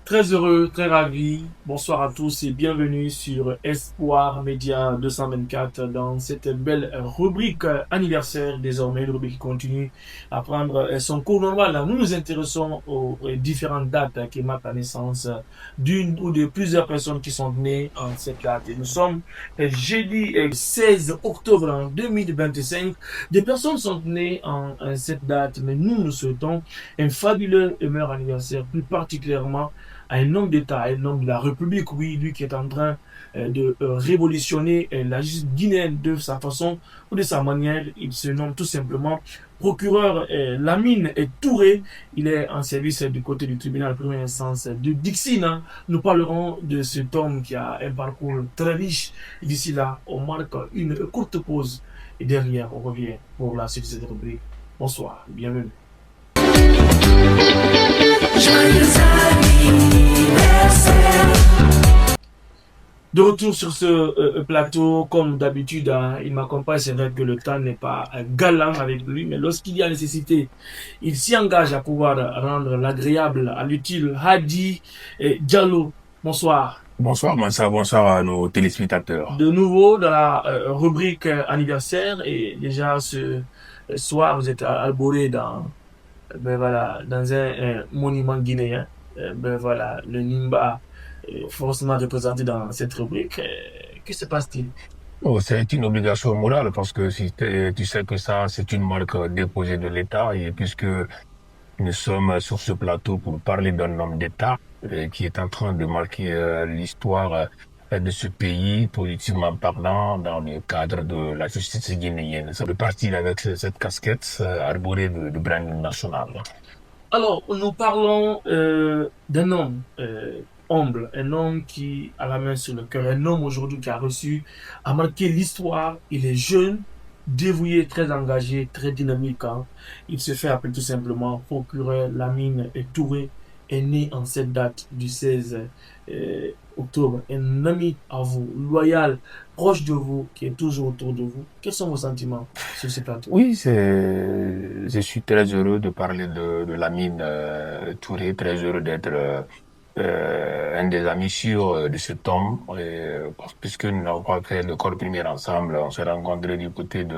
Très heureux, très ravi. Bonsoir à tous et bienvenue sur Espoir Média 224 dans cette belle rubrique anniversaire, désormais, une rubrique qui continue à prendre son cours normal. Nous nous intéressons aux différentes dates qui marquent la naissance d'une ou de plusieurs personnes qui sont nées en cette date. Et nous sommes jeudi 16 octobre en 2025. Des personnes sont nées en cette date, mais nous souhaitons un fabuleux et meilleur anniversaire, plus particulièrement à un homme d'État, à un homme de la République, oui, lui qui est en train de révolutionner la justice guinéenne de sa façon ou de sa manière. Il se nomme tout simplement procureur Lamine Touré. Il est en service du côté du tribunal de première instance de Dixine. Hein. Nous parlerons de cet homme qui a un parcours très riche. D'ici là, on marque une courte pause et derrière, on revient pour la suite de cette rubrique. Bonsoir, bienvenue. Joyeux anniversaire. De retour sur ce plateau, comme d'habitude, hein, il m'accompagne. C'est vrai que le temps n'est pas galant avec lui, mais lorsqu'il y a nécessité, il s'y engage à pouvoir rendre l'agréable à l'utile. Hadi et Diallo, bonsoir. Bonsoir, bonsoir à nos téléspectateurs. De nouveau dans la rubrique anniversaire, et déjà ce soir, vous êtes arboré dans un monument guinéen. Voilà, le Nimba est forcément représenté dans cette rubrique. Que se passe-t-il? Oh, c'est une obligation morale parce que si tu sais que ça, c'est une marque déposée de l'État et puisque nous sommes sur ce plateau pour parler d'un homme d'État qui est en train de marquer l'histoire de ce pays, politiquement parlant, dans le cadre de la justice guinéenne. Ça fait partie avec cette casquette arborée de branding national. Alors, nous parlons d'un homme humble, un homme qui a la main sur le cœur, un homme aujourd'hui qui a reçu, a marqué l'histoire. Il est jeune, dévoué, très engagé, très dynamique. Hein. Il se fait appeler tout simplement procureur Lamine Touré, est né en cette date du 16 octobre. Un ami à vous, loyal, proche de vous, qui est toujours autour de vous. Quels sont vos sentiments sur ce plateau? Oui, je suis très heureux de parler de Lamine Touré, très heureux d'être un des amis sûrs de cet homme, puisque nous n'avons pas fait l'école primaire ensemble, on s'est rencontrés du côté du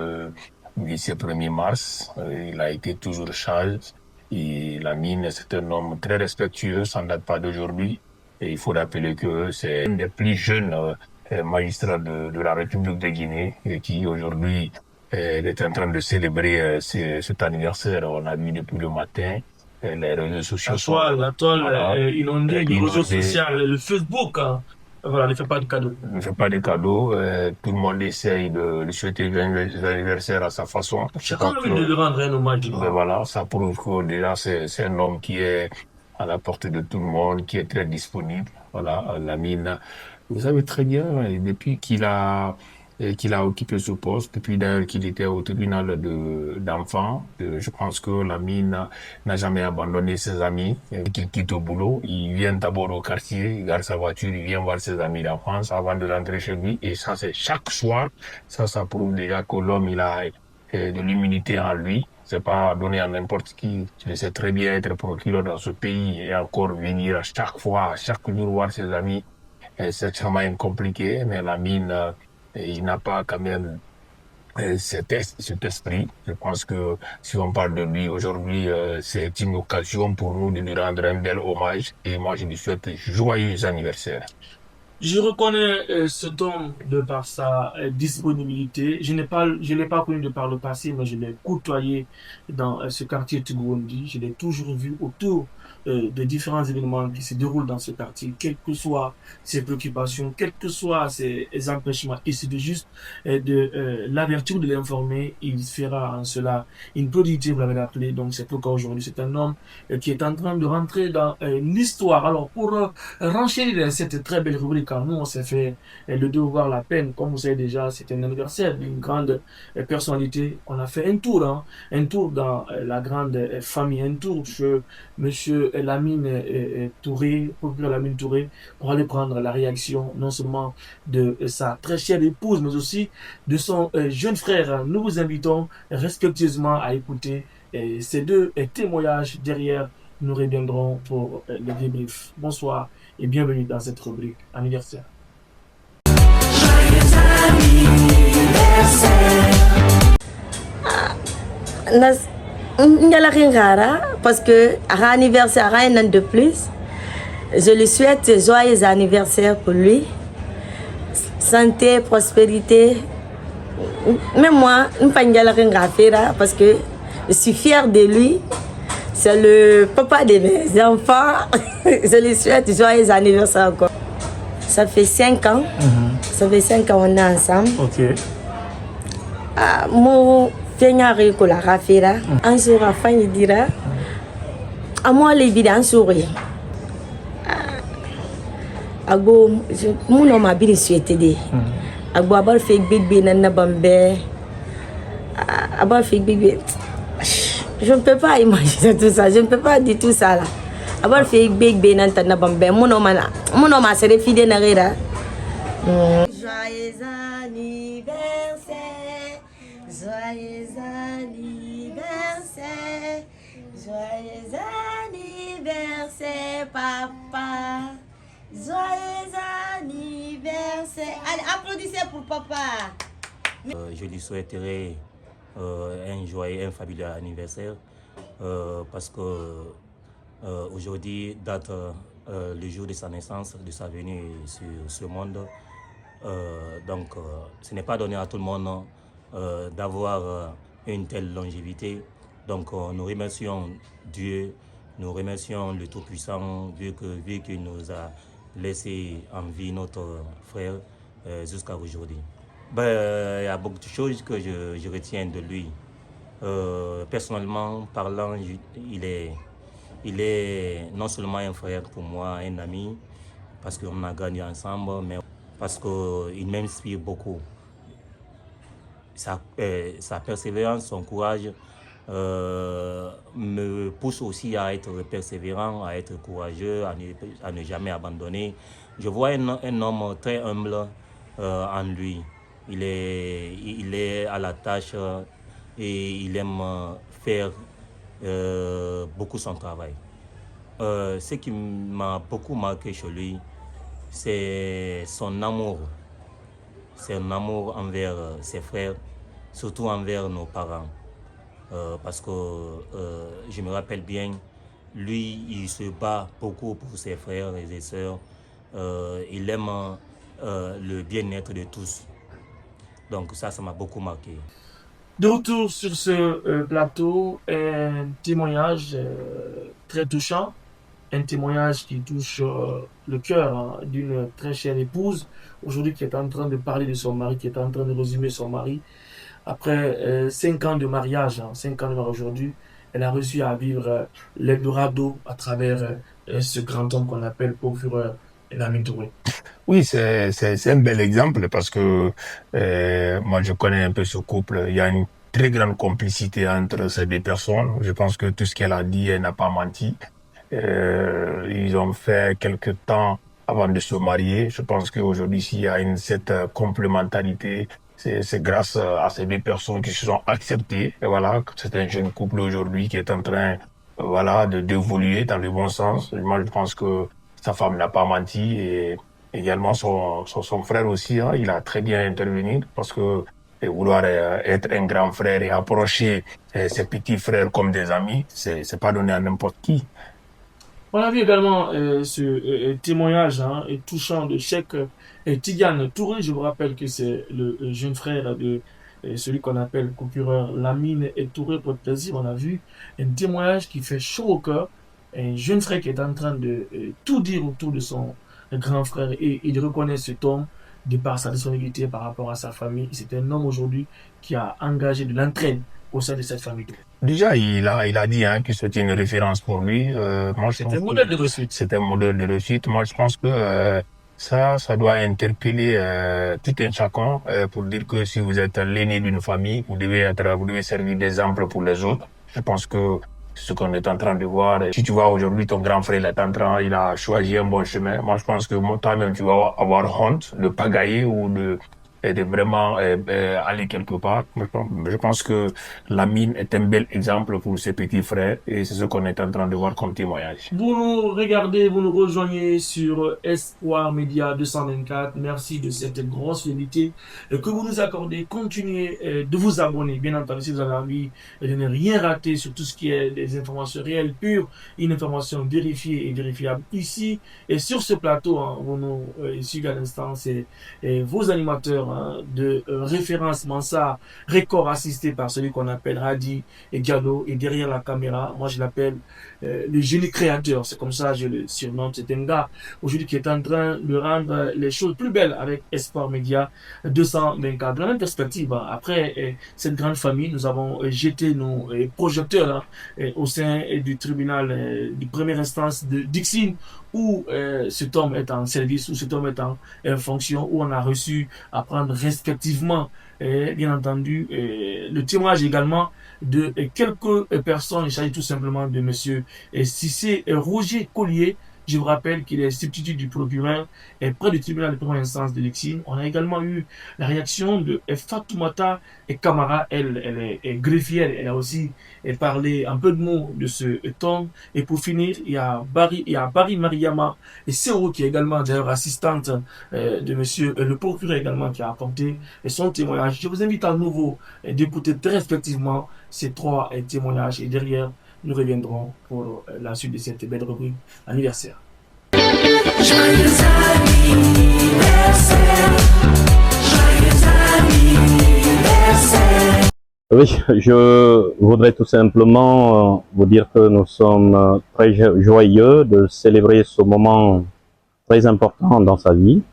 lycée 1er mars, il a été toujours sage, et Lamine, c'est un homme très respectueux, ça ne date pas d'aujourd'hui, et il faut rappeler que c'est un des plus jeunes magistrats de la République de Guinée, et qui aujourd'hui elle est en train de célébrer cet anniversaire. On a vu depuis le matin. Les réseaux sociaux sont La toile voilà, inondée du réseau inondés. social, le Facebook. Hein. Voilà, ne fait pas de cadeaux. Ne fait pas de cadeaux. Tout le monde essaye de souhaiter joyeux anniversaire à sa façon. Je Chacun crois a que envie de lui rendre un hommage. ben voilà, ça prouve que déjà c'est un homme qui est à la portée de tout le monde, qui est très disponible. Voilà, Lamine. Vous savez très bien, depuis qu'il a occupé ce poste, depuis d'ailleurs qu'il était au tribunal d'enfants, je pense que Lamine n'a jamais abandonné ses amis. Qu'il quitte au boulot, il vient d'abord au quartier, il garde sa voiture, il vient voir ses amis d'enfance avant de rentrer chez lui. Et ça, c'est chaque soir. Ça prouve déjà que l'homme, il a de l'humilité en lui. C'est pas donné à n'importe qui. Je le sais très bien être procureur dans ce pays et encore venir à chaque fois, à chaque jour voir ses amis. C'est extrêmement compliqué, mais Lamine, il n'a pas quand même cet esprit. Je pense que si on parle de lui aujourd'hui, c'est une occasion pour nous de lui rendre un bel hommage. Et moi, je lui souhaite joyeux anniversaire. Je reconnais cet homme de par sa disponibilité. Je l'ai pas connu de par le passé, mais je l'ai côtoyé dans ce quartier Tugoundi. Je l'ai toujours vu autour de différents événements qui se déroulent dans ce quartier, quelles que soient ses préoccupations, quels que soient ses empêchements. Et c'est de juste de l'avertir, de l'informer. Il fera en cela une productivité, vous l'avez appelé. Donc c'est pourquoi aujourd'hui c'est un homme qui est en train de rentrer dans l'histoire. Alors pour renchérir cette très belle rubrique, quand nous on s'est fait le devoir, la peine, comme vous savez déjà, c'est un anniversaire d'une grande personnalité. On a fait un tour, hein, un tour dans la grande famille, un tour chez Monsieur Lamine Touré, procureur Lamine Touré, pour aller prendre la réaction non seulement de sa très chère épouse, mais aussi de son jeune frère. Nous vous invitons respectueusement à écouter ces deux témoignages derrière nous reviendrons pour le débrief. Bonsoir et bienvenue dans cette rubrique anniversaire. Parce que anniversaire un an de plus. Je lui souhaite joyeux anniversaire pour lui. Santé, prospérité. Même moi, parce que je suis fière de lui. C'est le papa de mes enfants. Je lui souhaite joyeux anniversaire encore. Ça fait 5 ans. Ça fait 5 ans qu'on est ensemble. Ok. Mon Fengari ko la rafera. Un jour, enfin, il dira à moi, les vidéos, un sourire. Agbo, mon homme a bien souhaité. Agbo, abal fait bébé, nana bambé. Abal fait bébé. Je ne peux pas imaginer tout ça. Je ne peux pas dire tout ça là. Abal fait bébé, nana bambé. Mon homme a se refilé na rera. Joyeux anniversaire. Joyeux anniversaire, joyeux anniversaire, papa. Joyeux anniversaire. Allez, applaudissez pour papa. Je lui souhaiterais un joyeux, un fabuleux anniversaire parce que aujourd'hui date le jour de sa naissance, de sa venue sur ce monde. Donc, ce n'est pas donné à tout le monde d'avoir une telle longévité. Donc nous remercions Dieu, nous remercions le Tout-Puissant vu qu'il nous a laissé en vie notre frère jusqu'à aujourd'hui. Il y a beaucoup de choses que je retiens de lui. Personnellement parlant, il est non seulement un frère pour moi, un ami, parce qu'on a gagné ensemble, mais parce qu'il m'inspire beaucoup. Sa persévérance, son courage me pousse aussi à être persévérant, à être courageux, à ne jamais abandonner. Je vois un homme très humble en lui. Il est à la tâche et il aime faire beaucoup son travail. Ce qui m'a beaucoup marqué chez lui, c'est son amour. C'est un amour envers ses frères, surtout envers nos parents. Parce que je me rappelle bien, lui, il se bat beaucoup pour ses frères et ses sœurs. Il aime le bien-être de tous. Donc ça m'a beaucoup marqué. De retour sur ce plateau, un témoignage très touchant. Un témoignage qui touche le cœur d'une très chère épouse, aujourd'hui qui est en train de parler de son mari, qui est en train de résumer son mari. Après 5 ans de mariage, 5 ans de mariage aujourd'hui, elle a réussi à vivre l'Eldorado à travers ce grand homme qu'on appelle procureur Lamine Touré. Oui, c'est un bel exemple parce que moi je connais un peu ce couple. Il y a une très grande complicité entre ces deux personnes. Je pense que tout ce qu'elle a dit, elle n'a pas menti. Ils ont fait quelques temps avant de se marier. Je pense qu'aujourd'hui, s'il y a cette complémentarité, c'est grâce à ces deux personnes qui se sont acceptées. Et voilà, c'est un jeune couple aujourd'hui qui est en train, voilà, d'évoluer dans le bon sens. Moi, je pense que sa femme n'a pas menti et également son frère aussi, hein, il a très bien intervenu parce que vouloir être un grand frère et approcher ses petits frères comme des amis, c'est pas donné à n'importe qui. On a vu également ce témoignage touchant de Cheikh Tidiane Touré. Je vous rappelle que c'est le jeune frère de celui qu'on appelle procureur Lamine Touré pour plaisir. On a vu un témoignage qui fait chaud au cœur. Un jeune frère qui est en train de tout dire autour de son grand frère et il reconnaît cet homme de par sa disponibilité par rapport à sa famille. C'est un homme aujourd'hui qui a engagé de l'entraide au sein de cette famille. Déjà, il a dit que c'était une référence pour lui. Moi, c'est un modèle de réussite. C'est un modèle de réussite. Moi, je pense que ça doit interpeller tout un chacun pour dire que si vous êtes l'aîné d'une famille, vous devez servir d'exemple pour les autres. Je pense que ce qu'on est en train de voir. Si tu vois aujourd'hui ton grand frère il a choisi un bon chemin. Moi, je pense que toi-même, tu vas avoir honte de pagailler ou de de vraiment aller quelque part. Je pense que Lamine est un bel exemple pour ses petits frères et c'est ce qu'on est en train de voir comme témoignage. Vous nous regardez, vous nous rejoignez sur Espoir Média 224. Merci de cette grosse fidélité que vous nous accordez. Continuez de vous abonner, bien entendu, si vous avez envie de ne rien rater sur tout ce qui est des informations réelles, pures, une information vérifiée et vérifiable ici. Et sur ce plateau, hein, vous nous suivez à l'instant, c'est vos animateurs hein, de référence Mansa Record, assisté par celui qu'on appelle Hadi et Diallo. Et derrière la caméra, moi je l'appelle le génie créateur, c'est comme ça que je le surnomme. C'est un gars aujourd'hui qui est en train de rendre les choses plus belles avec Espoir Média 224. Dans la même perspective, hein, après cette grande famille, nous avons jeté nos projecteurs hein, au sein du tribunal de première instance de Dixine, où cet homme est en service, où cet homme est en fonction, où on a reçu à prendre respectivement, bien entendu, le témoignage également de quelques personnes. Il s'agit tout simplement de monsieur Cissé Roger Collier. Je vous rappelle qu'il est substitut du procureur et près du tribunal de première instance de Lexine. On a également eu la réaction de Fatoumata et Camara. Elle est greffière. Elle a aussi parlé un peu de mots de ce temps. Et pour finir, il y a Barry Mariama et Sero qui est également d'ailleurs assistante de monsieur le procureur également qui a apporté son témoignage. Je vous invite à nouveau d'écouter très respectivement ces trois témoignages et derrière nous reviendrons pour la suite de cette belle rubrique anniversaire. Joyeux anniversaire, joyeux anniversaire. Oui, je voudrais tout simplement vous dire que nous sommes très joyeux de célébrer ce moment très important dans sa vie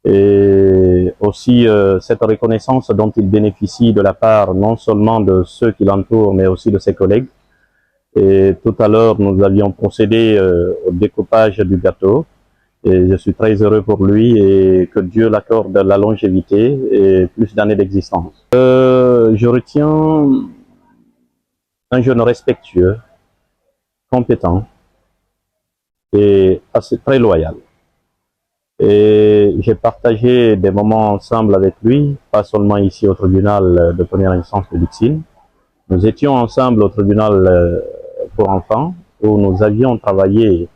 et aussi cette reconnaissance dont il bénéficie de la part non seulement de ceux qui l'entourent mais aussi de ses collègues. Et tout à l'heure, nous avions procédé au découpage du gâteau. Et je suis très heureux pour lui et que Dieu l'accorde la longévité et plus d'années d'existence. Je retiens un jeune respectueux, compétent et très loyal. Et j'ai partagé des moments ensemble avec lui, pas seulement ici au tribunal de première instance de Lixine. Nous étions ensemble au tribunal pour enfants, où nous avions travaillé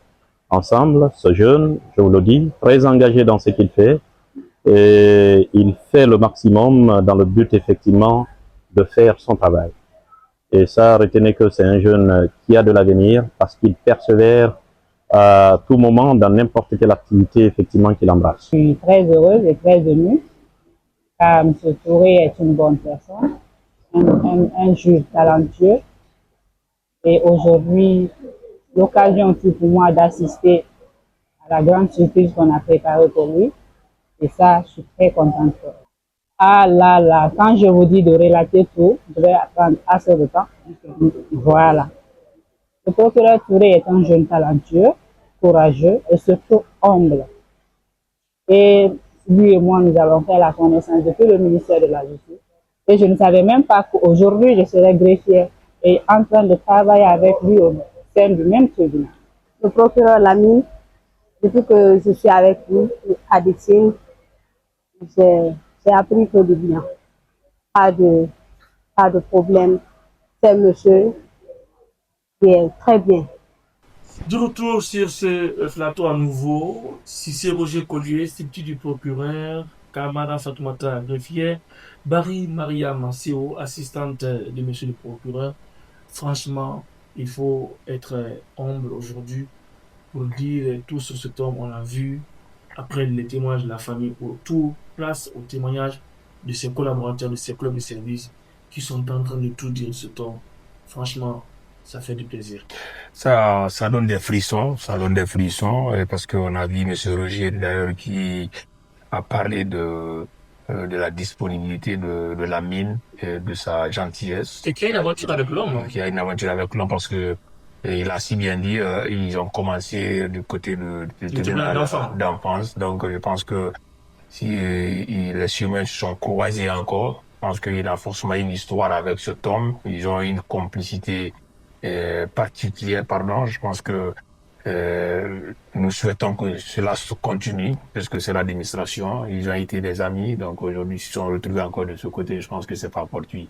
ensemble. Ce jeune, je vous le dis, très engagé dans ce qu'il fait, et il fait le maximum dans le but effectivement de faire son travail. Et ça, retenez que c'est un jeune qui a de l'avenir, parce qu'il persévère à tout moment dans n'importe quelle activité effectivement qu'il embrasse. Je suis très heureuse et très émue, car M. Touré est une bonne personne, un juge talentueux. Et aujourd'hui, l'occasion aussi pour moi d'assister à la grande surprise qu'on a préparée pour lui. Et ça, je suis très contente. Ah là là, quand je vous dis de relater tout, je vais prendre assez de temps. Voilà. Le procureur Touré est un jeune talentueux, courageux et surtout humble. Et lui et moi, nous avons fait la connaissance depuis le ministère de la Justice. Et je ne savais même pas qu'aujourd'hui, je serais greffière et en train de travailler avec lui au sein du même tribunal. Le procureur Lamine, depuis que je suis avec lui à Dixine, j'ai appris que de bien. Pas de problème. C'est un monsieur qui est très bien. De retour sur ce plateau à nouveau, Cissé Roger Collier, substitut du procureur, Kamara Fatoumata, greffière, Barry Maria Masseo, assistante de monsieur le procureur. Franchement, il faut être humble aujourd'hui pour dire tout sur cet homme. On l'a vu après les témoignages de la famille, tout place au témoignage de ses collaborateurs, de ses clubs de service qui sont en train de tout dire de cet homme. Franchement, ça fait du plaisir. Ça donne des frissons, parce qu'on a vu M. Roger d'ailleurs qui a parlé de la disponibilité de Lamine, de sa gentillesse. Et qu'il y a une aventure avec l'homme. Il y a une aventure avec l'homme parce que il a si bien dit, ils ont commencé du côté de d'enfance. Donc je pense que si les chemins se sont croisés encore, je pense qu'il a forcément une histoire avec cet homme. Ils ont une complicité particulière, je pense que Nous souhaitons que cela se continue, parce que c'est l'administration. Ils ont été des amis, donc aujourd'hui, ils se sont retrouvés encore de ce côté. Je pense que c'est pas fortuit.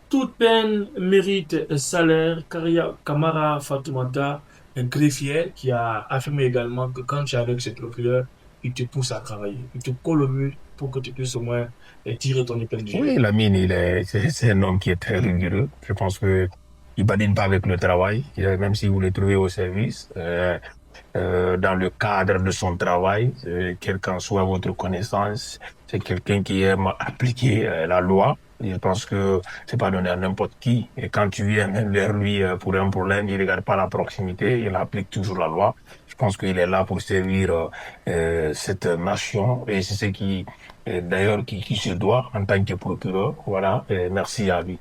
Toute peine mérite un salaire. Karia Kamara Fatoumata, un greffier, qui a affirmé également que quand tu es avec ce procureur, il te pousse à travailler. Il te colle au mur pour que tu puisses au moins tirer ton épingle du jeu. Oui, Lamine, c'est un homme qui est très rigoureux. Je pense que il badine pas avec le travail, même si vous le trouvez au service. Dans le cadre de son travail, quelle qu'en soit votre connaissance, c'est quelqu'un qui aime appliquer la loi. Je pense que c'est pas donné à n'importe qui. Et quand tu viens même vers lui pour un problème, il regarde pas la proximité, il applique toujours la loi. Je pense qu'il est là pour servir cette nation et c'est ce qui, d'ailleurs, qui se doit en tant que procureur. Voilà, et merci à lui.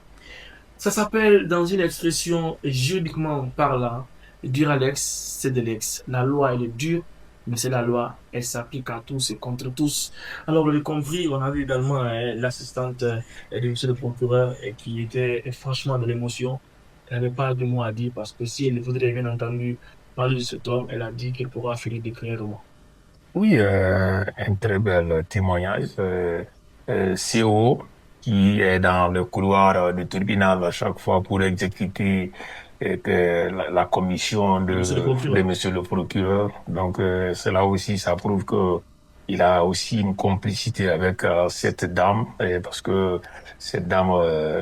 Ça s'appelle, dans une expression juridiquement parlant, dire à l'ex, c'est de l'ex. La loi, elle est dure, mais c'est la loi. Elle s'applique à tous et contre tous. Alors, vous l'avez compris, on avait également l'assistante de monsieur le procureur qui était franchement de l'émotion. Elle n'avait pas de mots à dire parce que si elle voudrait bien entendu parler de cet homme, elle a dit qu'elle pourra finir d'écrire un roman. Oui, un très bel témoignage. CO qui est dans le couloir du tribunal à chaque fois pour exécuter la commission de monsieur le procureur. Donc, cela aussi, ça prouve que il a aussi une complicité avec cette dame, parce que cette dame,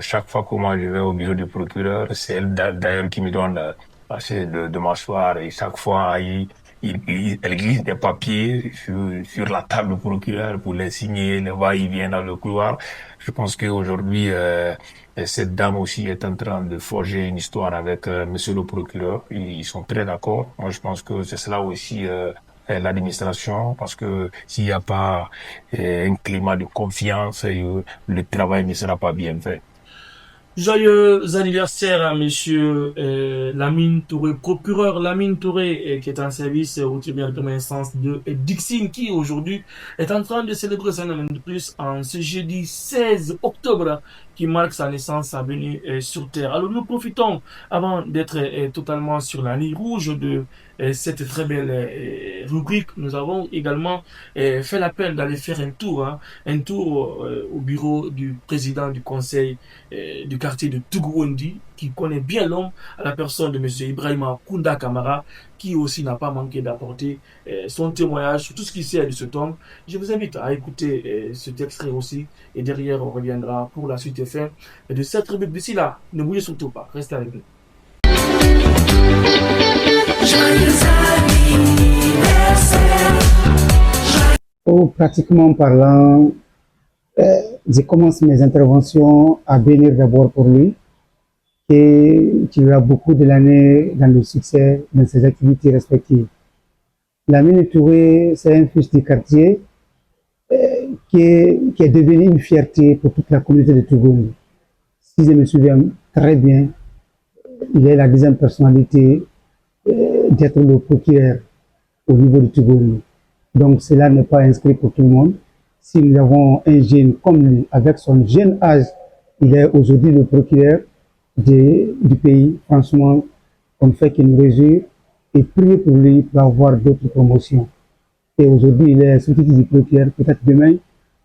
chaque fois que moi je vais au bureau du procureur, c'est elle d'ailleurs qui me donne assez de m'asseoir et chaque fois elle glisse des papiers sur la table du procureur pour les signer, les va-et-vient dans le couloir. Je pense qu'aujourd'hui, cette dame aussi est en train de forger une histoire avec monsieur le procureur. Ils sont très d'accord. Moi, je pense que c'est cela aussi l'administration, parce que s'il n'y a pas un climat de confiance, le travail ne sera pas bien fait. Joyeux anniversaire à monsieur Lamine Touré, procureur Lamine Touré, qui est en service au tribunal de première instance de Dixine, qui aujourd'hui est en train de célébrer son année de plus en ce jeudi 16 octobre, qui marque sa naissance, sa venue sur Terre. Alors nous profitons, avant d'être totalement sur la ligne rouge de cette très belle rubrique, nous avons également fait l'appel d'aller faire un tour au bureau du président du conseil du quartier de Tougouondi, qui connaît bien l'homme, à la personne de M. Ibrahima Kounda Kamara, qui aussi n'a pas manqué d'apporter son témoignage sur tout ce qu'il sait de cet homme. Je vous invite à écouter cet extrait aussi, et derrière on reviendra pour la suite FM de cette rubrique. D'ici là, ne bougez surtout pas, restez avec nous. Pratiquement parlant, je commence mes interventions à bénir d'abord pour lui, et qui a beaucoup de l'année dans le succès de ses activités respectives. Lamine Touré, c'est un fils du quartier qui est devenu une fierté pour toute la communauté de Tougouondi. Si je me souviens très bien, il est la deuxième personnalité d'être le procureur au niveau de Tougouondi. Donc cela n'est pas inscrit pour tout le monde. Si nous avons un jeune comme lui, avec son jeune âge, il est aujourd'hui le procureur du pays. Franchement, on ne fait que nous réjouir et prier pour lui pour avoir d'autres promotions. Et aujourd'hui, il est sous-titre du procureur. Peut-être demain,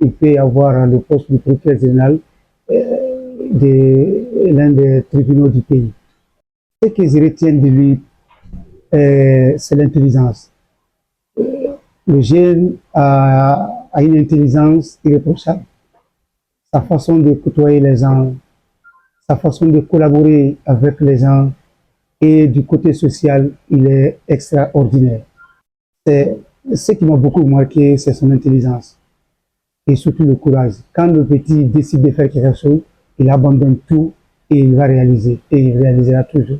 il peut avoir le poste de procureur général de l'un des tribunaux du pays. Ce que je retiens de lui, c'est l'intelligence. Le jeune a une intelligence irréprochable. Sa façon de côtoyer les gens, sa façon de collaborer avec les gens, et du côté social, il est extraordinaire. Ce qui m'a beaucoup marqué, c'est son intelligence et surtout le courage. Quand le petit décide de faire quelque chose, il abandonne tout et il va réaliser, et il réalisera toujours.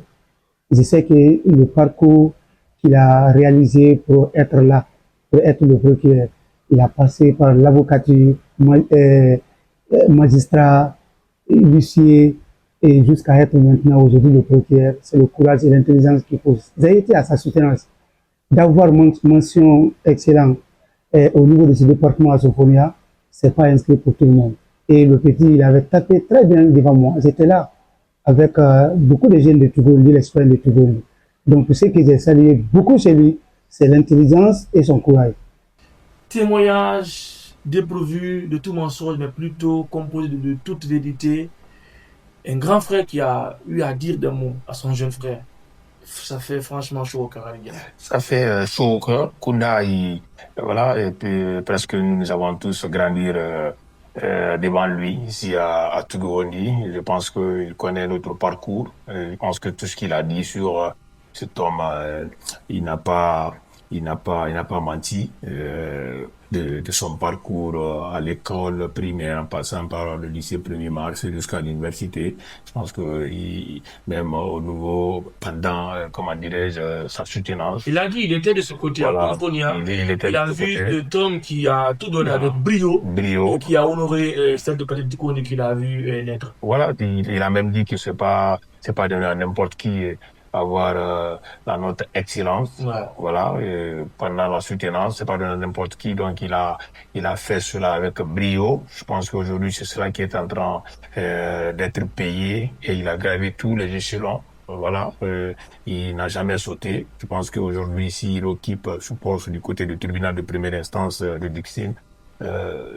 Je sais que le parcours qu'il a réalisé pour être là, pour être le procureur, il a passé par l'avocature, magistrat, huissier, et jusqu'à être maintenant aujourd'hui le procureur. C'est le courage et l'intelligence qui pose. J'ai été à sa soutenance d'avoir mention excellente au niveau de ce département à Sophonia. C'est pas inscrit pour tout le monde. Et le petit, il avait tapé très bien devant moi. J'étais là avec beaucoup de jeunes de Tougouondi, les citoyens de Tougouondi. Donc, ce que j'ai salué beaucoup chez lui, c'est l'intelligence et son courage. Témoignage dépourvu de tout mensonge, mais plutôt composé de toute vérité. Un grand frère qui a eu à dire des mots à son jeune frère. Ça fait franchement chaud au cœur, les gars. Ça fait chaud au cœur. Kounda, voilà, et puis presque nous avons tous grandi devant lui ici à Tougouondi. Je pense qu'il connaît notre parcours. Je pense que tout ce qu'il a dit sur cet homme, il n'a pas, il n'a pas menti. De son parcours à l'école primaire, en passant par le lycée 1er mars jusqu'à l'université. Je pense que même au niveau, pendant, comment dirais-je, sa soutenance. Il a dit, il était de ce côté, Voilà. à Conconia. Il a vu cet homme qui a tout donné avec brio, et qui a honoré celle de Patrick Dikouni qu'il a vu naître. Voilà, il a même dit que c'est pas donné à n'importe qui avoir la note excellence. Ouais. Voilà, pendant la soutenance, c'est pas donné à n'importe qui, donc il a fait cela avec brio. Je pense qu'aujourd'hui c'est cela qui est en train d'être payé, et il a gravé tous les échelons. Voilà, il n'a jamais sauté. Je pense qu'aujourd'hui, s'il occupe ce poste du côté du tribunal de première instance de Dixine,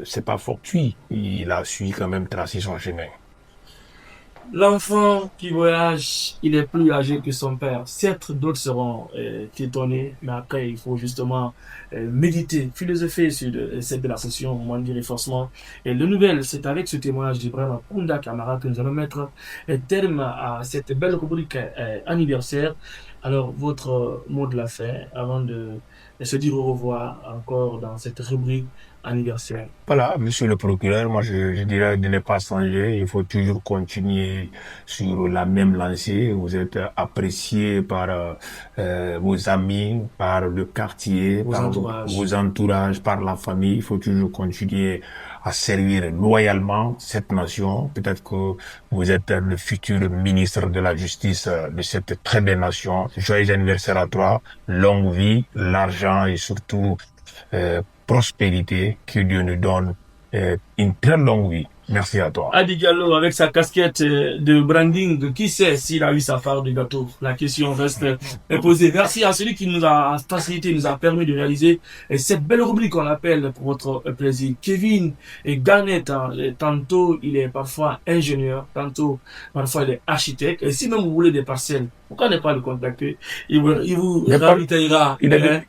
c'est pas fortuit. Il a su quand même tracer son chemin. L'enfant qui voyage, il est plus âgé que son père. Certes, d'autres seront étonnés, mais après, il faut justement méditer, philosopher sur cette de la session, au moment de renforcement. Et le nouvel, c'est avec ce témoignage d'Ibrahim Kounda Camara que nous allons mettre terme à cette belle rubrique anniversaire. Alors, votre mot de la fin, avant de se dire au revoir encore dans cette rubrique anniversaire. Voilà, monsieur le procureur, moi je dirais de ne pas changer, il faut toujours continuer sur la même lancée. Vous êtes apprécié par vos amis, par le quartier, par vos entourages, par la famille. Il faut toujours continuer à servir loyalement cette nation. Peut-être que vous êtes le futur ministre de la Justice de cette très belle nation. Joyeux anniversaire à toi, longue vie, l'argent et surtout prospérité, que Dieu nous donne une très longue vie. Merci à toi. Adi Diallo avec sa casquette de branding, qui sait s'il a eu sa part de gâteau? La question reste posée. Merci à celui qui nous a facilité, nous a permis de réaliser cette belle rubrique qu'on appelle pour votre plaisir. Kevin et Garnett, tantôt il est parfois ingénieur, tantôt parfois il est architecte. Et si même vous voulez des parcelles, pourquoi ne pas le contacter? Il vous ravitaillera. Il est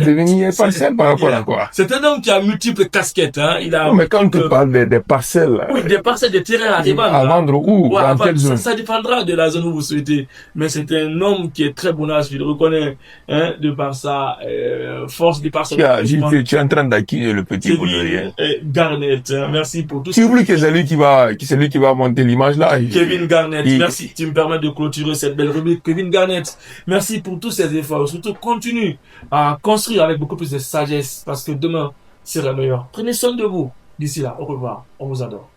devenu parcelle par rapport à quoi? C'est un homme qui a multiples casquettes. Hein. Non, mais quand tu parles des parcelles... Oui, des parcelles de terrain à revendre. À vendre où? Ouais, dans quelle zone? Ça dépendra de la zone où vous souhaitez. Mais c'est un homme qui est très bon âge, je le reconnais, hein, de par sa force, de par sa... Tu es en train d'accuser le petit Boulorien. Garnett, hein, merci pour tout tu oublies que c'est lui qui va monter l'image là. Kevin Garnett, merci. Tu me permets de clôturer cette belle rubrique. Kevin Garnett, merci pour tous ces efforts. Surtout, continue à construire avec beaucoup plus de sagesse parce que demain sera meilleur. Prenez soin de vous. D'ici là, au revoir. On vous adore.